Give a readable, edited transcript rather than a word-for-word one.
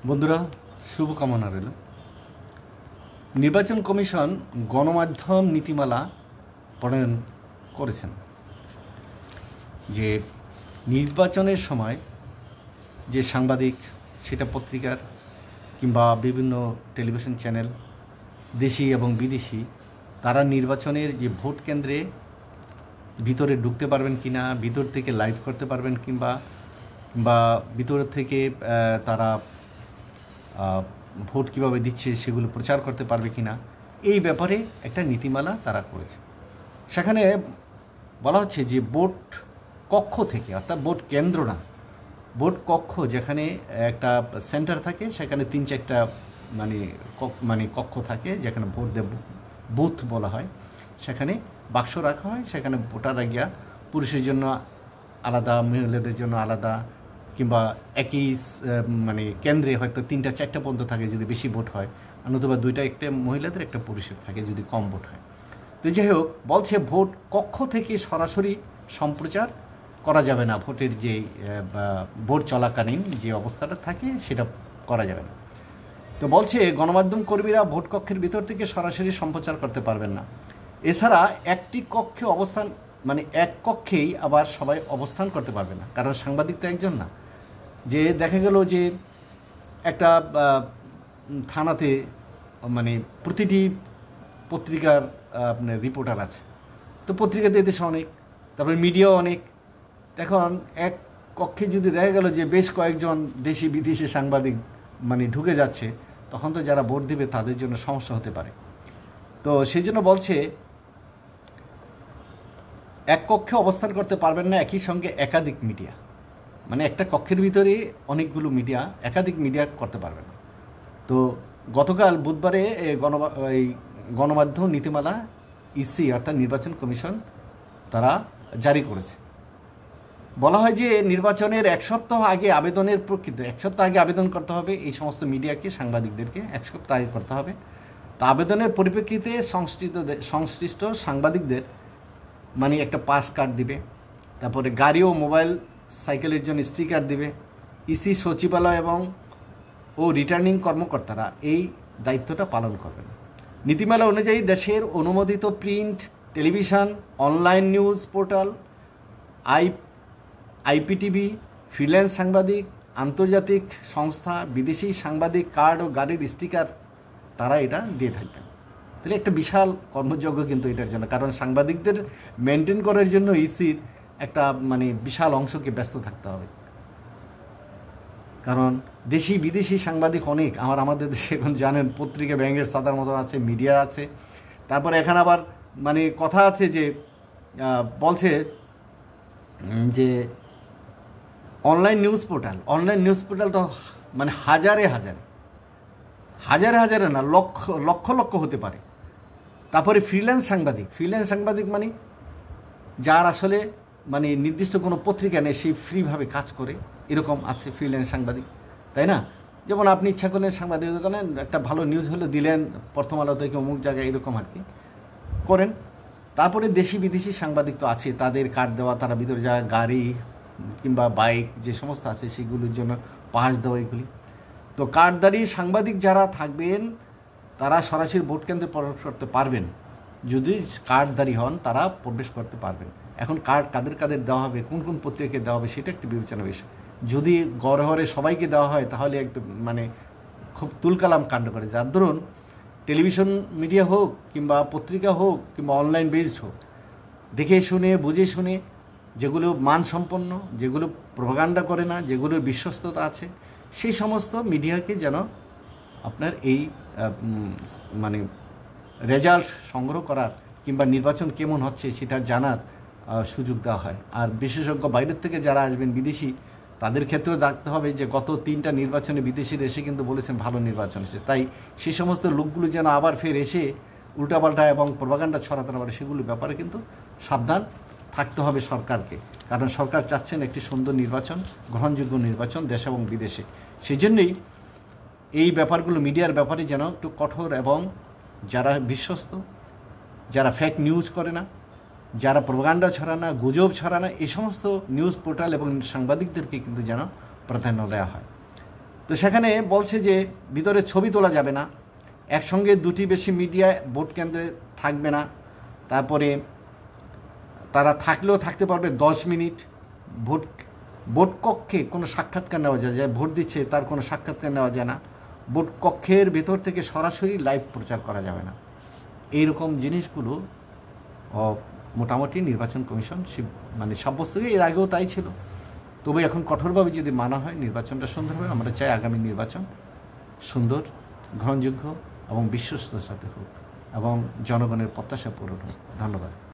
বন্ধুরা, শুভকামনা রইল। নির্বাচন কমিশন গণমাধ্যম নীতিমালা প্রণয়ন করেছেন যে নির্বাচনের সময় যে সাংবাদিক, সেটা পত্রিকার কিংবা বিভিন্ন টেলিভিশন চ্যানেল, দেশি এবং বিদেশি, তারা নির্বাচনের যে ভোট কেন্দ্রে ভিতরে ঢুকতে পারবেন কি না, ভিতর থেকে লাইভ করতে পারবেন কিংবা ভিতর থেকে তারা ভোট কীভাবে দিচ্ছে সেগুলো প্রচার করতে পারবে কি না, এই ব্যাপারে একটা নীতিমালা তারা করেছে। সেখানে বলা হচ্ছে যে ভোট কক্ষ থেকে, অর্থাৎ ভোট কেন্দ্র না, ভোট কক্ষ, যেখানে একটা সেন্টার থাকে, সেখানে 3-4টা মানে কক্ষ থাকে, যেখানে ভোট দেব বুথ বলা হয়, সেখানে বাক্স রাখা হয়। সেখানে ভোটাররা গিয়া পুরুষের জন্য আলাদা, মহিলাদের জন্য আলাদা, কিংবা একই কেন্দ্রে হয়তো 3-4টা পর্যন্ত থাকে যদি বেশি ভোট হয়, নতুবা 2টা, মহিলাদের একটা পুরুষের থাকে যদি কম ভোট হয়। তো যাই হোক, বলছে ভোট কক্ষ থেকে সরাসরি সম্প্রচার করা যাবে না, ভোটের যে ভোট চলাকালীন যে অবস্থাটা থাকে সেটা করা যাবে না। তো বলছে গণমাধ্যম কর্মীরা ভোট কক্ষের ভিতর থেকে সরাসরি সম্প্রচার করতে পারবেন না। এছাড়া একটি কক্ষে অবস্থান, এক কক্ষেই আবার সবাই অবস্থান করতে পারবে না, কারণ সাংবাদিক তো একজন না। যে দেখা গেল যে একটা থানাতে প্রতিটি পত্রিকার আপনার রিপোর্টার আছে, তো পত্রিকাতে এদেশে অনেক, তারপরে মিডিয়াও অনেক। এখন এক কক্ষে যদি দেখা গেল যে বেশ কয়েকজন দেশি বিদেশি সাংবাদিক ঢুকে যাচ্ছে, তখন তো যারা ভোট দেবে তাদের জন্য সমস্যা হতে পারে। তো সেই জন্য বলছে এক কক্ষে অবস্থান করতে পারবেন না, একই সঙ্গে একাধিক মিডিয়া, একটা কক্ষের ভিতরে অনেকগুলো মিডিয়া, একাধিক মিডিয়া করতে পারবে না। তো গতকাল বুধবারে গণমাধ্যম নীতিমালা ইসি অর্থাৎ নির্বাচন কমিশন তারা জারি করেছে। বলা হয় যে নির্বাচনের 1 সপ্তাহ আগে আবেদনের প্রকৃত 1 সপ্তাহ আগে আবেদন করতে হবে এই সমস্ত মিডিয়াকে, সাংবাদিকদেরকে 1 সপ্তাহ আগে করতে হবে। তা আবেদনের পরিপ্রেক্ষিতে সংশ্লিষ্ট সাংবাদিকদের একটা পাস কার্ড দিবে, তারপরে গাড়ি ও মোবাইল সাইকেলের জন্য স্টিকার দিবে। ইসি সচিবালয় ও রিটার্নিং কর্মকর্তারা এই দায়িত্বটা পালন করবেন। নীতিমালা অনুযায়ী দেশের অনুমোদিত print, television, online news portal, IPTV, freelance সাংবাদিক, আন্তর্জাতিক সংস্থা, বিদেশি সাংবাদিক কার্ড ও গাড়ির স্টিকার তারা এটা দিয়ে থাকবেন। তাহলে একটা বিশাল কর্মযজ্ঞ কিন্তু এটার জন্য, কারণ সাংবাদিকদের মেনটেন করার জন্য ইসির একটা বিশাল অংশকে ব্যস্ত থাকতে হবে, কারণ দেশি বিদেশি সাংবাদিক অনেক। আমাদের দেশে এখন জানেন পত্রিকা ব্যাংকের সাদার মতো আছে, মিডিয়া আছে, তারপরে এখানে আবার কথা আছে যে বলছে যে অনলাইন নিউজ পোর্টাল তো হাজারে না লক্ষ লক্ষ হতে পারে। তারপরে ফ্রিল্যান্স সাংবাদিক যার আসলে নির্দিষ্ট কোনো পত্রিকা নেই, সেই ফ্রিভাবে কাজ করে, এরকম আছে ফ্রিল্যান্স সাংবাদিক, তাই না? যেমন আপনি ইচ্ছা করলেন সাংবাদিক করেন, একটা ভালো নিউজ হলে দিলেন প্রথম আলো থেকে অমুক জায়গায়, এরকম আর কি করেন। তারপরে দেশি বিদেশি সাংবাদিক তো আছে, তাদের কার্ড দেওয়া, তারা ভিতরে যায়, গাড়ি কিংবা বাইক যে সমস্ত আছে সেগুলোর জন্য পাস দেওয়া, এগুলি। তো কার্ডধারী সাংবাদিক যারা থাকবেন তারা সরাসরি ভোট কেন্দ্রে প্রবেশ করতে পারবেন। যদি কার্ডধারী হন তারা প্রবেশ করতে পারবেন। এখন কার্ড কাদের দেওয়া হবে, কোন পত্রিকাকে দেওয়া হবে, সেটা একটি বিবেচনার বিষয়। যদি গড়ে সবাইকে দেওয়া হয় তাহলে একটু খুব তুলকালাম কাণ্ড করে। যার ধরুন টেলিভিশন মিডিয়া হোক কিংবা পত্রিকা হোক কিংবা অনলাইন বেসড হোক, দেখে শুনে বুঝে শুনে, যেগুলো মানসম্পন্ন, যেগুলো প্রোপাগান্ডা করে না, যেগুলোর বিশ্বস্ততা আছে, সেই সমস্ত মিডিয়াকে যেন আপনার এই রেজাল্ট সংগ্রহ করার কিংবা নির্বাচন কেমন হচ্ছে সেটা জানার সুযোগ দেওয়া হয়। আর বিশেষজ্ঞ বাইরের থেকে যারা আসবেন, বিদেশি, তাদের ক্ষেত্রেও দেখতে হবে যে গত 3টা নির্বাচনে বিদেশিরা এসে কিন্তু বলেছেন ভালো নির্বাচন এসেছে। তাই সেই সমস্ত লোকগুলো যেন আবার ফের এসে উল্টাপাল্টা এবং প্রোপাগান্ডা ছড়াতে না পারে, সেগুলোর ব্যাপারে কিন্তু সাবধান থাকতে হবে সরকারকে। কারণ সরকার চাচ্ছেন একটি সুন্দর নির্বাচন, গ্রহণযোগ্য নির্বাচন দেশ এবং বিদেশে। সেই জন্যই এই ব্যাপারগুলো, মিডিয়ার ব্যাপারে যেন একটু কঠোর, এবং যারা বিশ্বস্ত, যারা ফেক নিউজ করে না, যারা প্রোপাগান্ডা ছড়ানা, গুজব ছড়ানা, এই সমস্ত নিউজ পোর্টাল এবং সাংবাদিকদেরকে কিন্তু যেন প্রাধান্য দেওয়া হয়। তো সেখানে বলছে যে ভিতরে ছবি তোলা যাবে না, একসঙ্গে দুটি বেশি মিডিয়া ভোট কেন্দ্রে থাকবে না, তারপরে তারা থাকলেও থাকতে পারবে 10 মিনিট, ভোট কক্ষে কোনো সাক্ষাৎকার নেওয়া যায়, যে ভোট দিচ্ছে তার কোনো সাক্ষাৎকার নেওয়া যায় না, ভোট কক্ষের ভেতর থেকে সরাসরি লাইভ প্রচার করা যাবে না। এইরকম জিনিসগুলো মোটামুটি নির্বাচন কমিশন সাব্যস্ত, এর আগেও তাই ছিল। তবে এখন কঠোরভাবে যদি মানা হয়, নির্বাচনটা সুন্দর হবে। আমরা চাই আগামী নির্বাচন সুন্দর, গ্রহণযোগ্য এবং বিশ্বস্ততার সাথে হোক এবং জনগণের প্রত্যাশা পূরণ হোক। ধন্যবাদ।